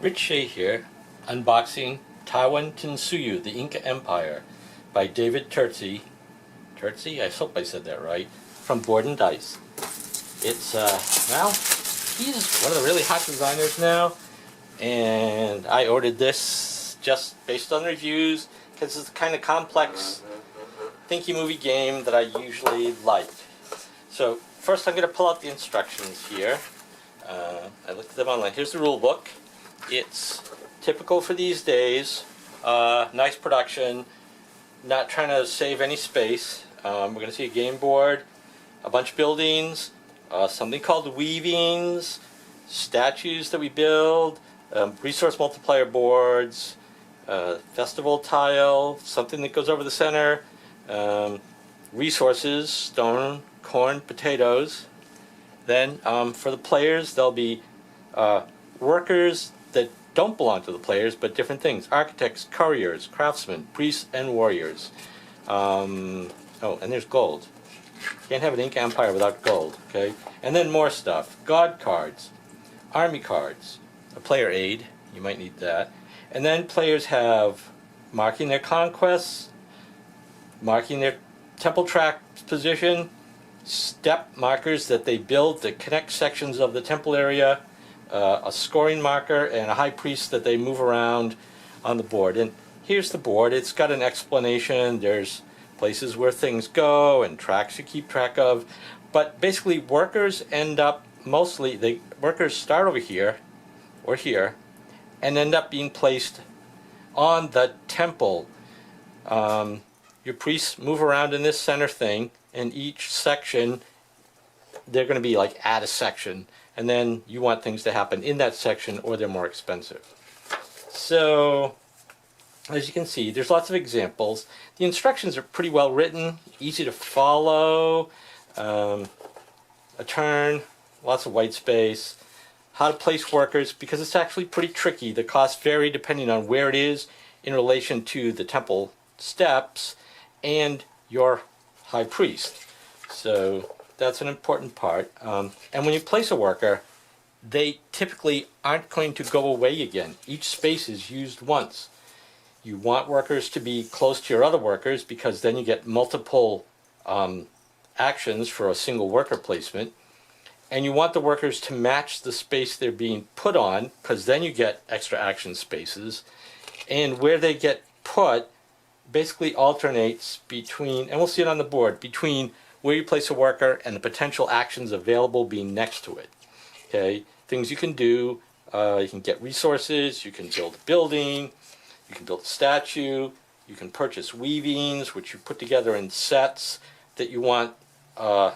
Rich Shea here, unboxing Tawantinsuyu, the Inca Empire, by David Turczi. Turczi? I hope I said that right. From Board and Dice. It's, well, he's one of the really hot designers now, and I ordered this just based on reviews, because it's the kind of complex, thinky movie game that I usually like. So, first I'm going to pull out the instructions here. I looked at them online. Here's the rule book. It's typical for these days. Nice production. Not trying to save any space. We're going to see a game board, a bunch of buildings, something called weavings, statues that we build, resource multiplier boards, festival tile, something that goes over the center, resources, stone, corn, potatoes. Then for the players, there'll be workers that don't belong to the players, but different things. Architects, couriers, craftsmen, priests, and warriors. Oh, and there's gold. Can't have an Inca Empire without gold, okay? And then more stuff. God cards, army cards, a player aid, you might need that. And then players have marking their conquests, marking their temple track position, step markers that they build that connect sections of the temple area, a scoring marker, and a high priest that they move around on the board. And here's the board. It's got an explanation. There's places where things go and tracks you keep track of. But basically, workers end up mostly, workers start over here or here and end up being placed on the temple. Your priests move around in this center thing, and each section, they're going to be like at a section. And then you want things to happen in that section or they're more expensive. So, as you can see, there's lots of examples. The instructions are pretty well written, easy to follow, a turn, lots of white space, how to place workers, because it's actually pretty tricky. The costs vary depending on where it is in relation to the temple steps and your high priest. So that's an important part. And when you place a worker, they typically aren't going to go away again. Each space is used once. You want workers to be close to your other workers because then you get multiple actions for a single worker placement. And you want the workers to match the space they're being put on, because then you get extra action spaces. And where they get put basically alternates between, and we'll see it on the board, between where you place a worker and the potential actions available being next to it. Okay, things you can do, you can get resources, you can build a building, you can build a statue, you can purchase weavings, which you put together in sets that you want a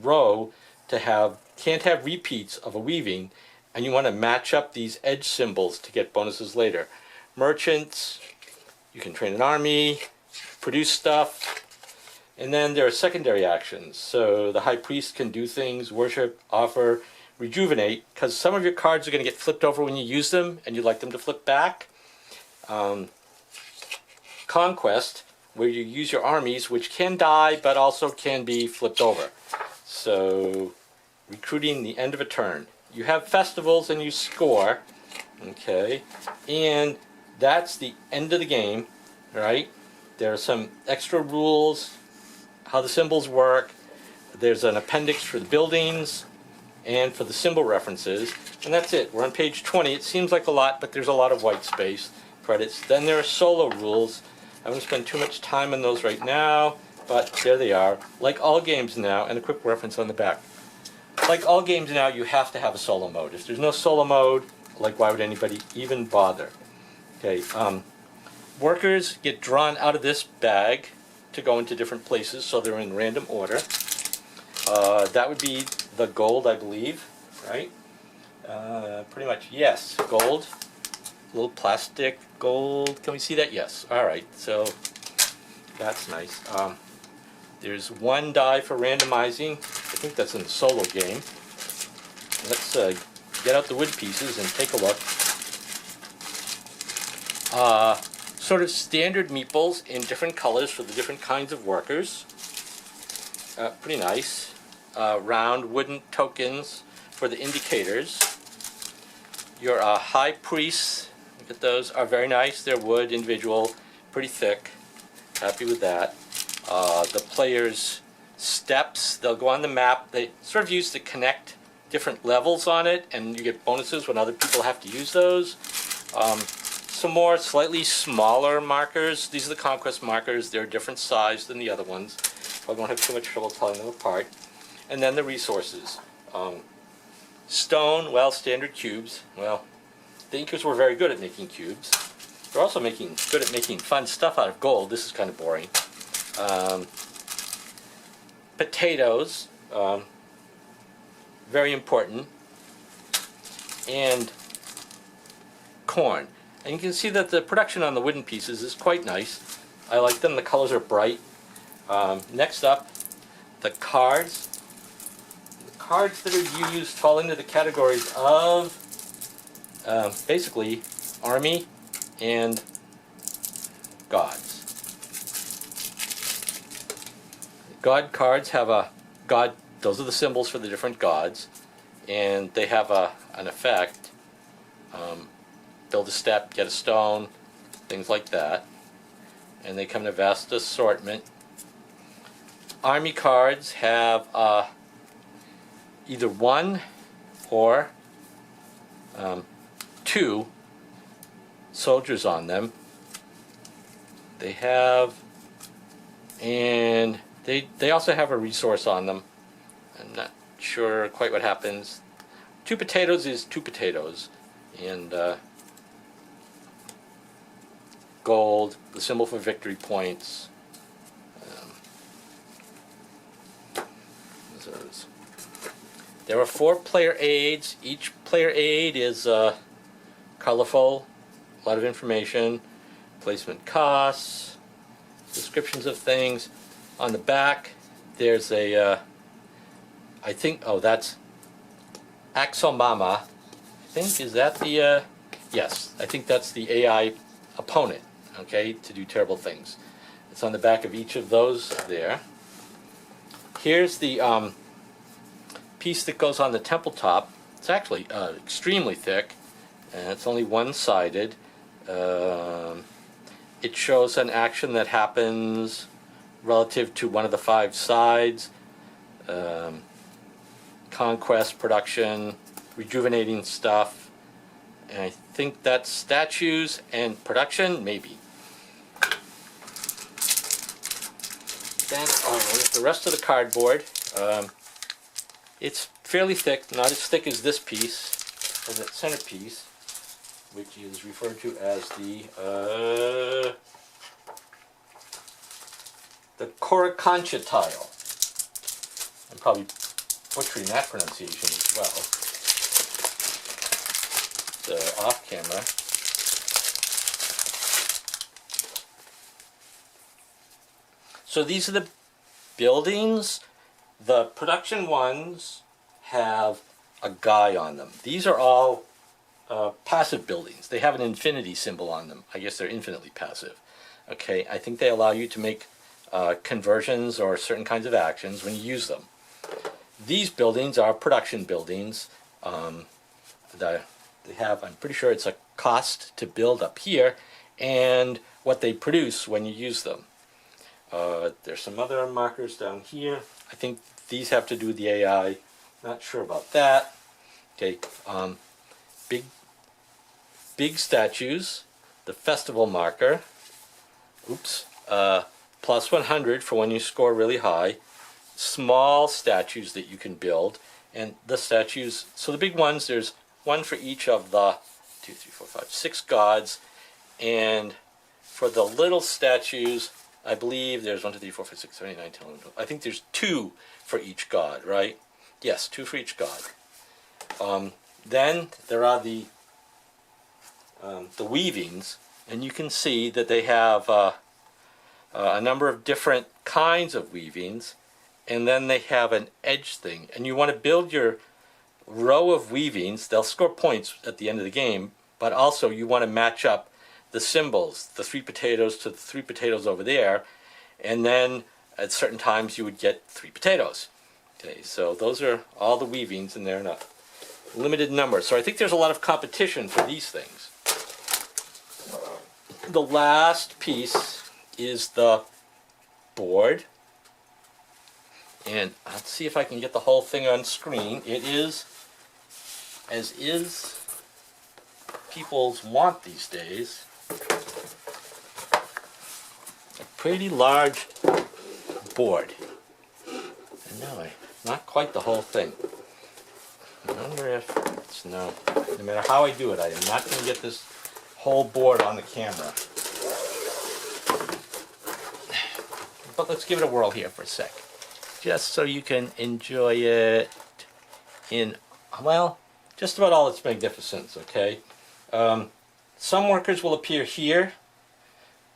row to have, can't have repeats of a weaving, and you want to match up these edge symbols to get bonuses later. Merchants, you can train an army, produce stuff. And then there are secondary actions. So the high priest can do things, worship, offer, rejuvenate, because some of your cards are going to get flipped over when you use them, and you'd like them to flip back. Conquest, where you use your armies, which can die, but also can be flipped over. So recruiting the end of a turn. You have festivals and you score, okay, and that's the end of the game, right? There are some extra rules, how the symbols work. There's an appendix for the buildings and for the symbol references, and that's it. We're on page 20. It seems like a lot, but there's a lot of white space. Credits. Then there are solo rules. I won't spend too much time on those right now, but there they are. Like all games now, and a quick reference on the back. Like all games now, you have to have a solo mode. If there's no solo mode, like why would anybody even bother? Okay, workers get drawn out of this bag to go into different places, so they're in random order. That would be the gold, I believe, right? Pretty much, yes, gold. Little plastic gold. Can we see that? Yes. All right, so that's nice. There's one die for randomizing. I think that's in the solo game. Let's get out the wood pieces and take a look. Sort of standard meeples in different colors for the different kinds of workers. Pretty nice. Round wooden tokens for the indicators. Your high priests, look at those, are very nice. They're wood, individual, pretty thick. Happy with that. The players' steps, they'll go on the map. They sort of use to connect different levels on it, and you get bonuses when other people have to use those. Some more slightly smaller markers. These are the Conquest Markers. They're a different size than the other ones. I won't have too much trouble telling them apart. And then the resources. Stone, well, standard cubes. Well, the Incas were very good at making cubes. They're also good at making fun stuff out of gold. This is kind of boring. Potatoes, very important. And corn. And you can see that the production on the wooden pieces is quite nice. I like them. The colors are bright. Next up, the cards. The cards that are used fall into the categories of basically army and gods. God cards have a god. Those are the symbols for the different gods, and they have an effect. Build a step, get a stone, things like that. And they come in a vast assortment. Army cards have either one or two soldiers on them. They have, and they also have a resource on them. I'm not sure quite what happens. 2 potatoes is 2 potatoes. And gold, the symbol for victory points. There are 4 player aids. Each player aid is colorful, a lot of information, placement costs, descriptions of things. On the back, there's a, I think, oh, that's Axomama. I think, is that the, yes, I think that's the AI opponent, okay, to do terrible things. It's on the back of each of those there. Here's the piece that goes on the temple top. It's actually extremely thick, and it's only one-sided. It shows an action that happens relative to one of the 5 sides. Conquest, production, rejuvenating stuff. And I think that's statues and production, maybe. Then the rest of the cardboard. It's fairly thick, not as thick as this piece, or that centerpiece, which is referred to as the Coricancha tile. I'm probably butchering that pronunciation as well. It's off camera. So these are the buildings. The production ones have a guy on them. These are all passive buildings. They have an infinity symbol on them. I guess they're infinitely passive. Okay, I think they allow you to make conversions or certain kinds of actions when you use them. These buildings are production buildings. They have, I'm pretty sure it's a cost to build up here, and what they produce when you use them. There's some other markers down here. I think these have to do with the AI. Not sure about that. Okay, big statues. The festival marker. Oops. Plus 100 for when you score really high. Small statues that you can build, and the statues. So the big ones, there's one for each of the 2, 3, 4, 5, 6 gods, and for the little statues, I believe there's 1, 2, 3, 4, 5, 6, 7, 8, 9, 10, 11, 12. I think there's 2 for each god, right? Yes, 2 for each god. Then there are the weavings, and you can see that they have a number of different kinds of weavings, and then they have an edge thing. And you want to build your row of weavings. They'll score points at the end of the game, but also you want to match up the symbols, the 3 potatoes to the 3 potatoes over there, and then at certain times you would get 3 potatoes. Okay, so those are all the weavings, and they're in a limited number. So I think there's a lot of competition for these things. The last piece is the board. And let's see if I can get the whole thing on screen. It is, as is people's want these days, a pretty large board. And no, not quite the whole thing. I wonder if it's no matter how I do it, I am not going to get this whole board on the camera. But let's give it a whirl here for a sec, just so you can enjoy it in, well, just about all its magnificence, okay? Some workers will appear here.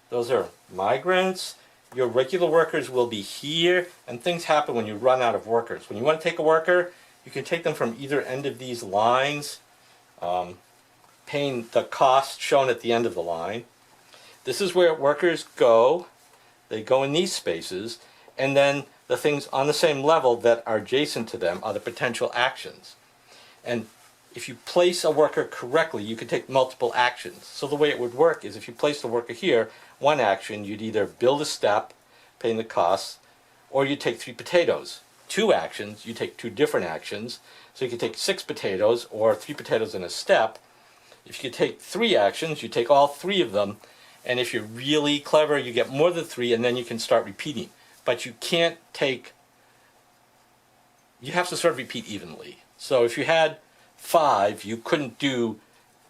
Those are migrants. Your regular workers will be here, and things happen when you run out of workers. When you want to take a worker, you can take them from either end of these lines, paying the cost shown at the end of the line. This is where workers go. They go in these spaces, and then the things on the same level that are adjacent to them are the potential actions. And if you place a worker correctly, you can take multiple actions. So the way it would work is if you place the worker here, one action, you'd either build a step, paying the costs, or you take 3 potatoes. 2 actions, you take 2 different actions. So you could take 6 potatoes or 3 potatoes in a step. If you could take 3 actions, you take all 3 of them. And if you're really clever, you get more than 3, and then you can start repeating. But you can't take, you have to sort of repeat evenly. So if you had 5, you couldn't do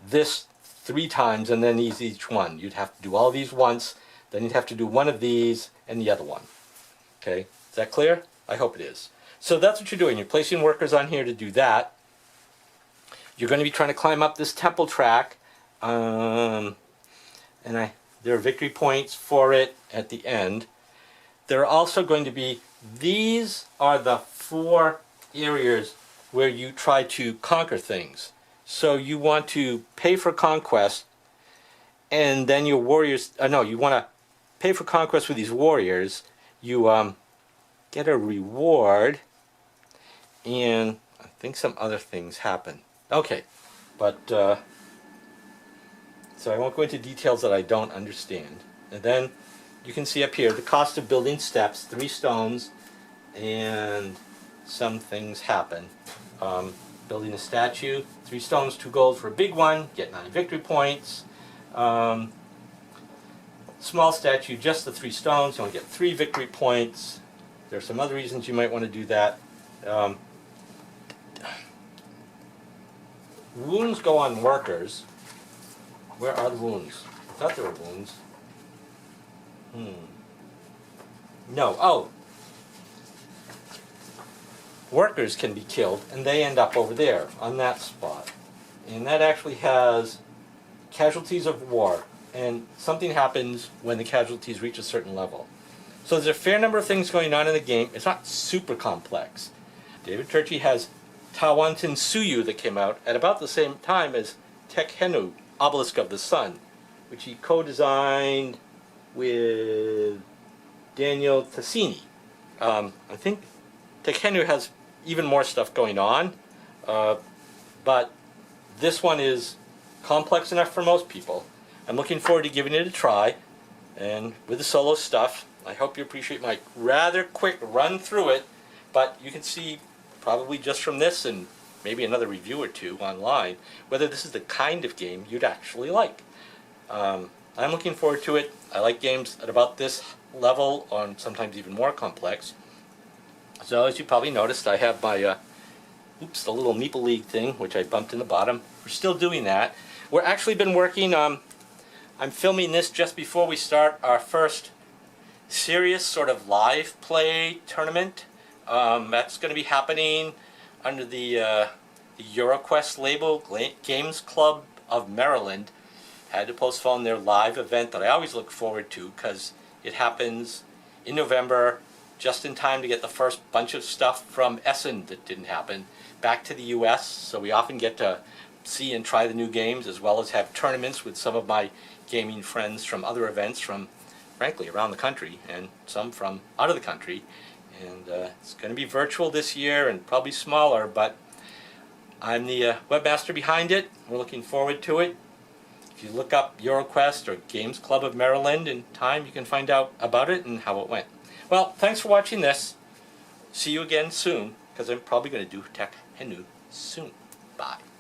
this 3 times and then each one. You'd have to do all these once, then you'd have to do one of these and the other one. Okay, is that clear? I hope it is. So that's what you're doing. You're placing workers on here to do that. You're going to be trying to climb up this temple track. There are victory points for it at the end. There are also going to be, these are the 4 areas where you try to conquer things. So you want to pay for conquest, and then your warriors, you want to pay for conquest with these warriors. You get a reward, and I think some other things happen. Okay, but so I won't go into details that I don't understand. And then you can see up here the cost of building steps, 3 stones, and some things happen. Building a statue, 3 stones, 2 gold for a big one, get 9 victory points. Small statue, just the 3 stones, you only get 3 victory points. There are some other reasons you might want to do that. Wounds go on workers. Where are the wounds? I thought there were wounds. No. Oh. Workers can be killed, and they end up over there, on that spot. And that actually has casualties of war. And something happens when the casualties reach a certain level. So there's a fair number of things going on in the game. It's not super complex. David Turczi has Tawantinsuyu that came out at about the same time as Tekhenu, Obelisk of the Sun, which he co-designed with Daniel Tassini. I think Tekhenu has even more stuff going on, but this one is complex enough for most people. I'm looking forward to giving it a try, and with the solo stuff, I hope you appreciate my rather quick run through it, but you can see probably just from this and maybe another review or 2 online whether this is the kind of game you'd actually like. I'm looking forward to it. I like games at about this level, or sometimes even more complex. So as you probably noticed, I have my, the little Meeple League thing, which I bumped in the bottom. We're still doing that. We're actually been working, I'm filming this just before we start our first serious sort of live play tournament. That's going to be happening under the EuroQuest label. Games Club of Maryland had to postpone their live event that I always look forward to because it happens in November, just in time to get the first bunch of stuff from Essen that didn't happen back to the US. So we often get to see and try the new games, as well as have tournaments with some of my gaming friends from other events from, frankly, around the country, and some from out of the country. And it's going to be virtual this year and probably smaller, but I'm the webmaster behind it. We're looking forward to it. If you look up EuroQuest or Games Club of Maryland in time, you can find out about it and how it went. Well, thanks for watching this. See you again soon, because I'm probably going to do Tech Henu soon. Bye.